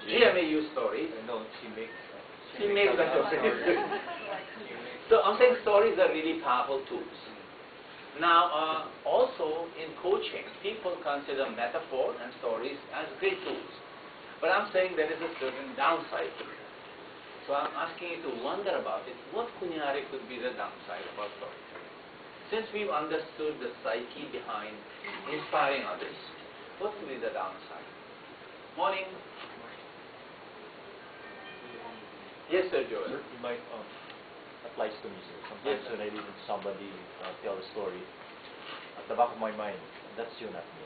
GMA use stories. No, she makes. She makes the stories. So I'm saying stories are really powerful tools. Now, also in coaching, people consider metaphor and stories as great tools. But I'm saying there is a certain downside to it. So I'm asking you to wonder about it. What kunyari could be the downside about storytelling? Since we've understood the psyche behind inspiring others, what could be the downside? Morning. Yes, sir, Joel. You might applies to me, sir. Sometimes when I listen to somebody tell a story, at the back of my mind, that's you, not me.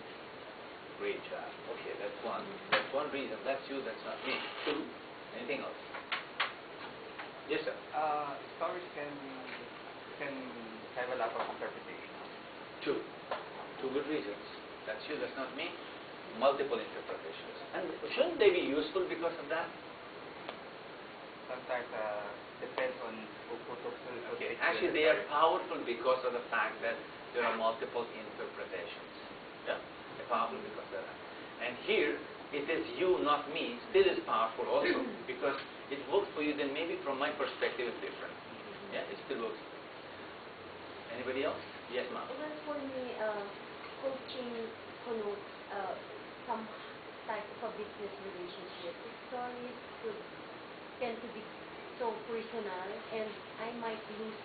Great job. Okay, that's one. That's one reason. That's you, that's not me. Two. Anything else? Yes, sir. Stories can have a lot of interpretation. Two. Two good reasons. That's you, that's not me. Multiple interpretations. And shouldn't they be useful because of that? Sometimes depends on who took the Okay. Actually, they are powerful because of the fact that there are multiple interpretations. Yeah? They're powerful because of that. And here, it is you, not me, still is powerful also because it works for you, then maybe from my perspective it's different. Yeah, it still works. Anybody else? Yes, ma'am. Well, for me, coaching connotes some type of a business relationship. The stories could tend to be so personal, and I might lose,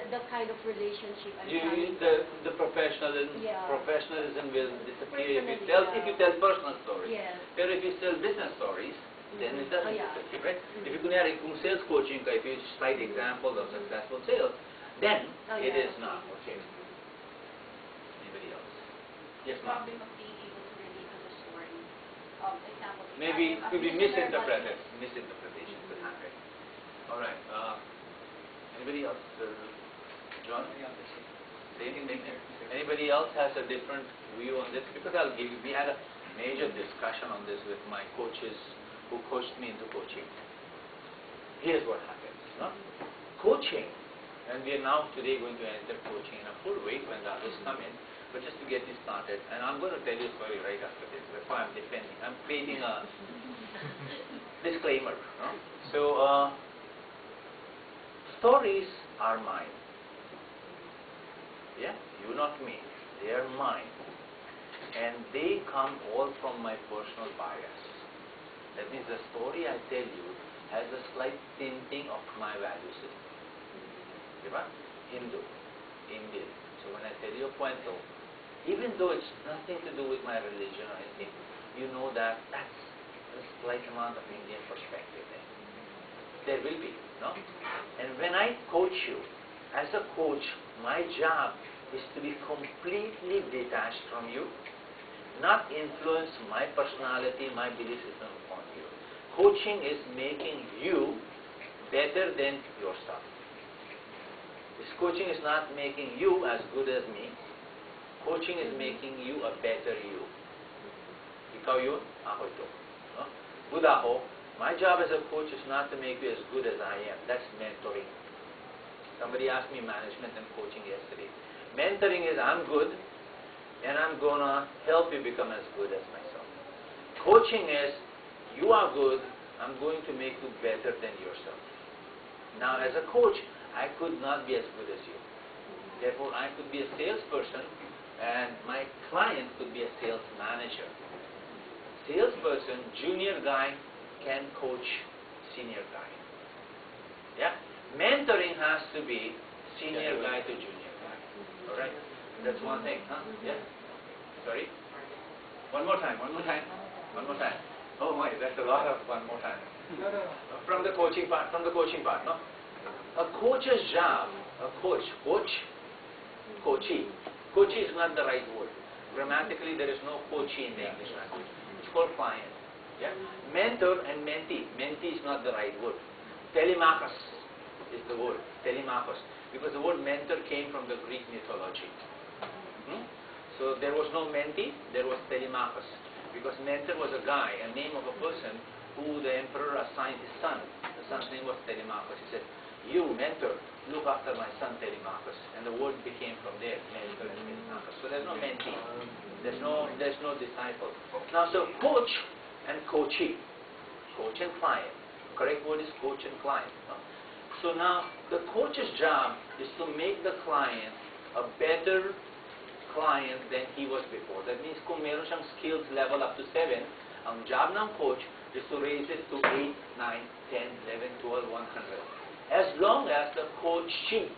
the kind of relationship I'm trying to. The professionalism, Yeah. professionalism will disappear if you Personally, tell personal stories. Yes. But if you tell business stories, then it doesn't Yeah. disappear, right? If you kung sales coaching ka, if you cite examples of successful sales, then it yeah. is not. Okay. Anybody else? Yes, The ma'am. problem of being able to relate to the story. Example, if Maybe I am a could be listener, but misinterpreted. Misinterpretation could happen. All right. Anybody else? John? Same thing here. Anybody else has a different view on this? Because I'll give you. We had a major discussion on this with my coaches who coached me into coaching. Here's what happens. No? Coaching, and we are now today going to enter coaching in a full way when the others come in. But just to get this started, and I'm going to tell you a story right after this. That's why I'm defending. I'm creating a disclaimer. No? So, stories are mine. Yeah, you not me. They are mine. And they come all from my personal bias. That means the story I tell you has a slight tinting of my value system. Diba? Hindu, Indian. So when I tell you a cuento, even though it's nothing to do with my religion or anything, you know that that's a slight amount of Indian perspective there. There will be, no? And when I coach you, as a coach, my job is to be completely detached from you, not influence my personality, my belief system upon you. Coaching is making you better than yourself. This coaching is not making you as good as me. Coaching is making you a better you. Ikaw yun, ako ito. No? Good ako. My job as a coach is not to make you as good as I am. That's mentoring. Somebody asked me management and coaching yesterday. Mentoring is I'm good and I'm going to help you become as good as myself. Coaching is you are good, I'm going to make you better than yourself. Now as a coach, I could not be as good as you. Therefore, I could be a salesperson and my client could be a sales manager. Salesperson, junior guy can coach senior guy. Yeah? Mentoring has to be senior guy to junior guy. Alright? That's one thing, huh? Yeah? Sorry? One more time. Oh my, that's a lot of one more time. From the coaching part, no? A coach's job, coachee is not the right word. Grammatically, there is no coachee in the English language. It's called client. Yeah? Mentor and mentee. Mentee is not the right word. Telemachus is the word. Telemachus. Because the word mentor came from the Greek mythology. So there was no mentee, there was Telemachus. Because mentor was a guy, a name of a person who the emperor assigned his son. The son's name was Telemachus. He said, you, mentor, look after my son Telemachus. And the word became from there, mentor and Telemachus. So there's no mentee. There's no disciple. Now, so coach and coachee, coach and client. Correct word is coach and client. No? So now, the coach's job is to make the client a better client than he was before. That means kung meron siyang skills level up to 7, ang job ng coach is to raise it to 8, 9, 10, 11, 12, 100. As long as the coachee,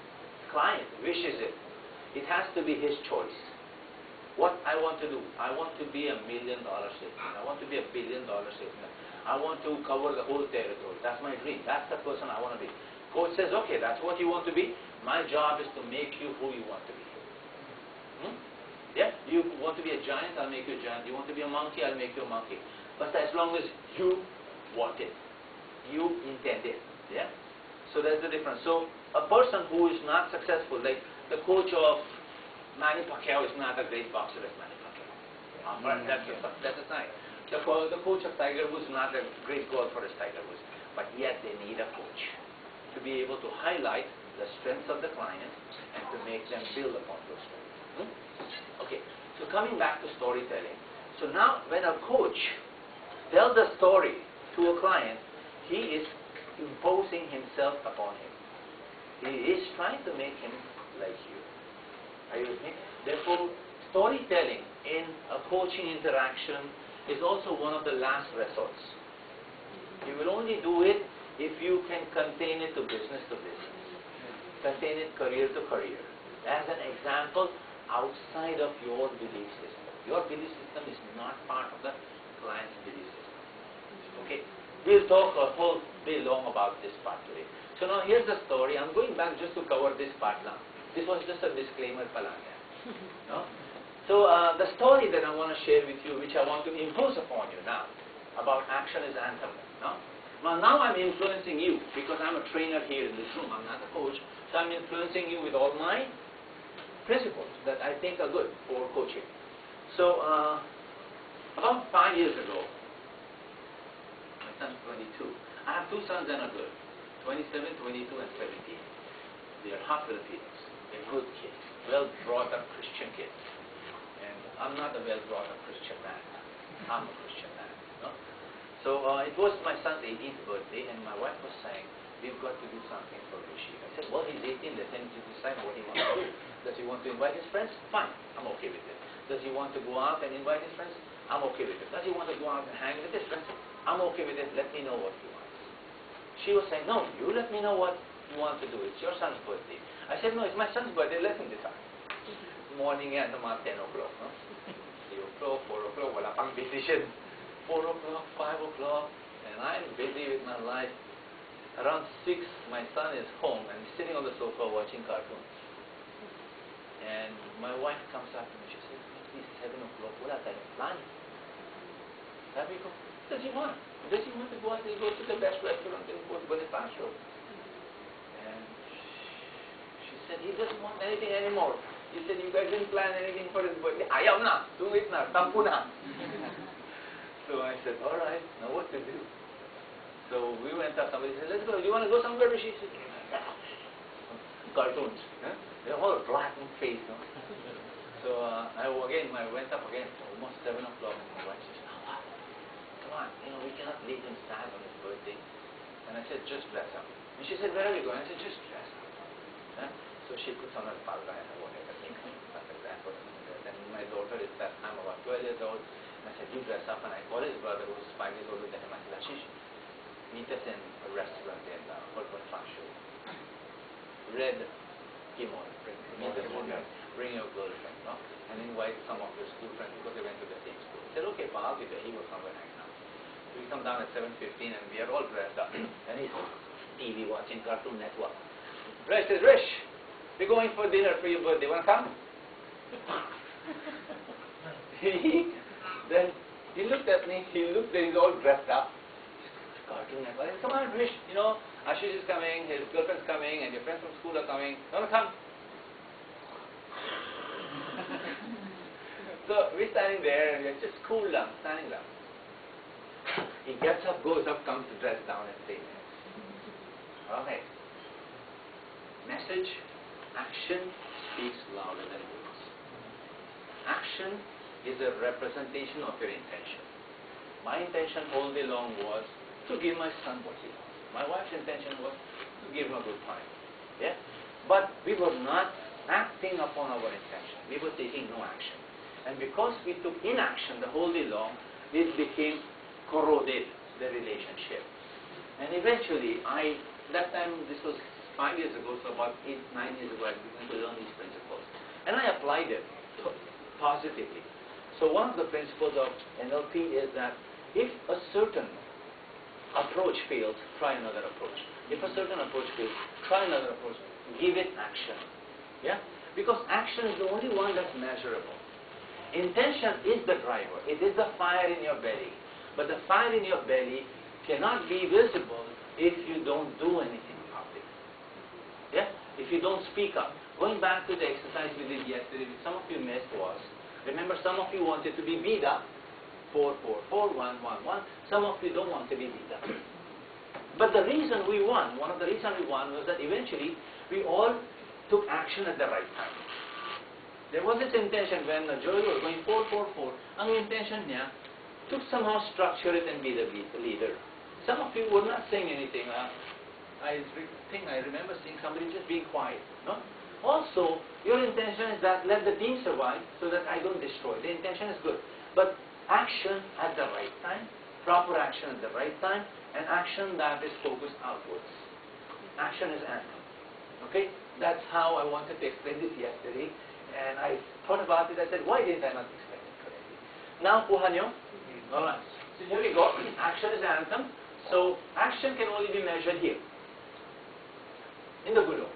client, wishes it, it has to be his choice. What I want to do, I want to be $1 million salesman. I want to be $1 billion salesman. I want to cover the whole territory. That's my dream. That's the person I want to be. Coach says, okay, that's what you want to be. My job is to make you who you want to be. Yeah? You want to be a giant, I'll make you a giant. You want to be a monkey, I'll make you a monkey. But as long as you want it, you intend it. Yeah? So that's the difference. So a person who is not successful, like the coach of Manny Pacquiao is not a great boxer as Manny Pacquiao. That's a sign. The coach of Tiger Woods is not a great golfer as Tiger Woods. But yet they need a coach to be able to highlight the strengths of the client and to make them build upon those strengths. Okay, so coming back to storytelling. So now when a coach tells a story to a client, he is imposing himself upon him. He is trying to make him like you. Are you with me? Therefore, storytelling in a coaching interaction is also one of the last resorts. You will only do it if you can contain it to business, contain it career to career. As an example, outside of your belief system. Your belief system is not part of the client's belief system. Okay? We'll talk a whole day long about this part today. So now here's the story. I'm going back just to cover this part now. This was just a disclaimer pala. No? So the story that I want to share with you, which I want to impose upon you now, about action is anthem. No? Now I'm influencing you because I'm a trainer here in this room. I'm not a coach. So I'm influencing you with all my principles that I think are good for coaching. So about 5 years ago, my son's 22. I have 2 sons and a girl, 27, 22, and 17. They are half Filipinos. They're good kids, well-brought-up Christian kids. And I'm not a well-brought-up Christian man. I'm a Christian man. No? So it was my son's 18th birthday, and my wife was saying, we've got to do something for Rishi. I said, well, he's 18, let him decide what he wants to do. Does he want to invite his friends? Fine, I'm okay with it. Does he want to go out and invite his friends? I'm okay with it. Does he want to go out and hang with his friends? I'm okay with it. Let me know what he wants. She was saying, no, you let me know what you want to do. It's your son's birthday. I said, no, it's my son's birthday. Let him decide. Morning yan, mga 10 o'clock. No? 3 o'clock, 4 o'clock, wala pang decision. 4 o'clock, 5 o'clock, and I'm busy with my life. Around 6, my son is home and sitting on the sofa watching cartoons. And my wife comes up to me, she says, it's 7 o'clock, wala tayong plan. Sabi ko, what does he want? Does he want to go out and go to the best restaurant in Bonifacio? And she said, he doesn't want anything anymore. He said, you guys didn't plan anything for his birthday. Ayaw na, do it na, tampu na. So I said, all right, now what to do? So we went up, somebody said, let's go, do you want to go somewhere? She said, cartoons. Huh? They're all black in face. No? So I went up again, almost 7 o'clock, and my wife said, oh, come on, we cannot leave him sad on his birthday. And I said, just dress up. And she said, where are you going? I said, just dress up. Huh? So she puts on her palga and whatever, things like that. Then my daughter is that time about 12 years old. And I said, you dress up. And I called his brother, who was 5 years older than him. I said, Ashish, meet us in a restaurant in Bonifacio. Red kimono. Bring your girlfriend, no? And invite some of your school friends because they went to the same school. I said, okay, pa, I'll be there. He will come when I come. We come down at 7:15 and we are all dressed up. And he's TV watching Cartoon Network. Rish says, Rish, we're going for dinner for your birthday. Want to come? Then he looked at me. He's all dressed up. Cartoon Network. I said, come on, Rish. Ashish is coming, his girlfriend's coming, and your friends from school are coming. You want to come? So we're standing there, and we're just cool down, standing down. He gets up, goes up, comes to dress down and say, okay. Message, action speaks louder than words. Action is a representation of your intention. My intention all day long was to give my son what he wants. My wife's intention was to give him a good time. Yeah? But we were not acting upon our intention. We were taking no action. And because we took inaction the whole day long, it became corroded, the relationship. And eventually, that time, this was 5 years ago, so about 8, 9 years ago, I began to learn these principles. And I applied it positively. So one of the principles of NLP is that if a certain approach fails, try another approach. If a certain approach fails, try another approach. Give it action. Yeah? Because action is the only one that's measurable. Intention is the driver. It is the fire in your belly. But the fire in your belly cannot be visible if you don't do anything about it. Yeah? If you don't speak up. Going back to the exercise we did yesterday, which some of you missed was, remember some of you wanted to be beat up. 4, 4, 4, 1, 1, 1. Some of you don't want to be beat up. But the reason we won, one of the reasons we won was that eventually we all took action at the right time. There was this intention when Joel was going 4, 4, 4. Ang intention niya to somehow structure it and be the leader. Some of you were not saying anything. I think I remember seeing somebody just being quiet. No? Also, your intention is that let the team survive so that I don't destroy. The intention is good. But action at the right time, proper action at the right time, and action that is focused outwards. Action is anthem. Okay? That's how I wanted to explain this yesterday. And I thought about it. I said, why didn't I not explain it correctly? Now, kuha nyo? Alright. So here we go. Action is anthem. So, action can only be measured here. In the gulong.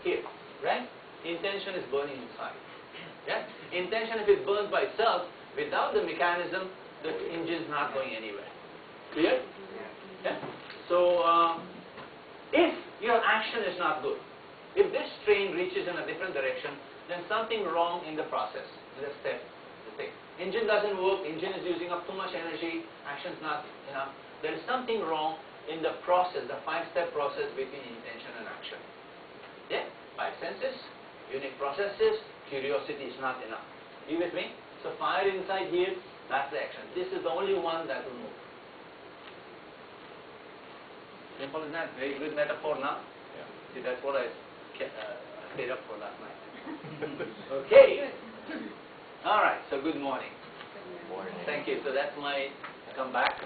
Here. Right? Intention is burning inside. Yeah? Intention, if it burns by itself, without the mechanism, the engine is not going anywhere. Clear? Yeah? So, if your action is not good, if this train reaches in a different direction, then something wrong in the process, in the step, the thing. Engine doesn't work, engine is using up too much energy, action is not enough. There is something wrong in the process, the 5-step process between intention and action. Yeah? 5 senses, unique processes, curiosity is not enough. You with me? So fire inside here, that's the action. This is the only one that will move. Simple as that. Very good metaphor now. Yeah. See, that's what I stayed up for last night. Okay. All right. So good morning. Good morning. Thank you. So that's my comeback.